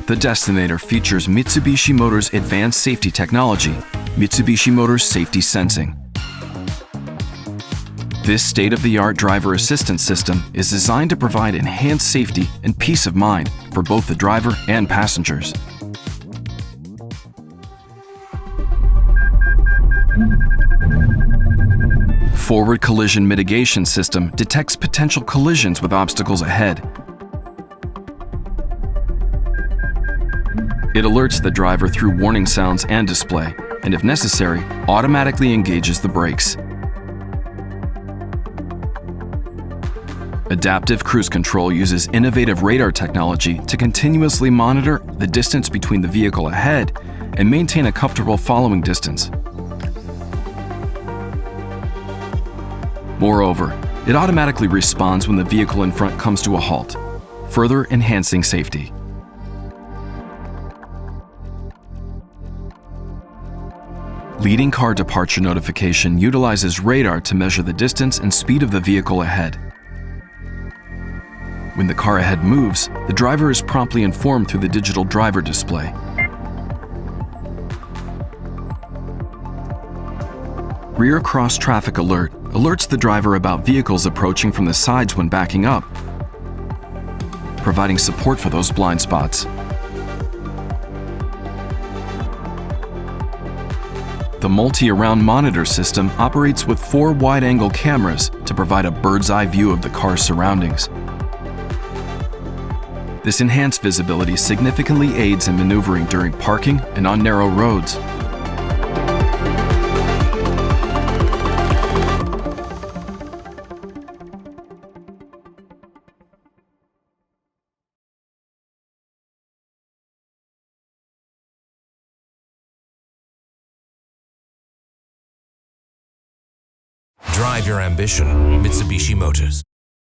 The Destinator features Mitsubishi Motors' advanced safety technology, Mitsubishi Motors Safety Sensing. This state-of-the-art driver assistance system is designed to provide enhanced safety and peace of mind for both the driver and passengers. Forward collision mitigation system detects potential collisions with obstacles ahead. It alerts the driver through warning sounds and display, and if necessary, automatically engages the brakes. Adaptive Cruise Control uses innovative radar technology to continuously monitor the distance between the vehicle ahead and maintain a comfortable following distance. Moreover, it automatically responds when the vehicle in front comes to a halt, further enhancing safety. Leading car departure notification utilizes radar to measure the distance and speed of the vehicle ahead. When the car ahead moves, the driver is promptly informed through the digital driver display. Rear cross traffic alert alerts the driver about vehicles approaching from the sides when backing up, providing support for those blind spots. The multi-around monitor system operates with 4 wide-angle cameras to provide a bird's-eye view of the car's surroundings. This enhanced visibility significantly aids in maneuvering during parking and on narrow roads. Drive your ambition, Mitsubishi Motors.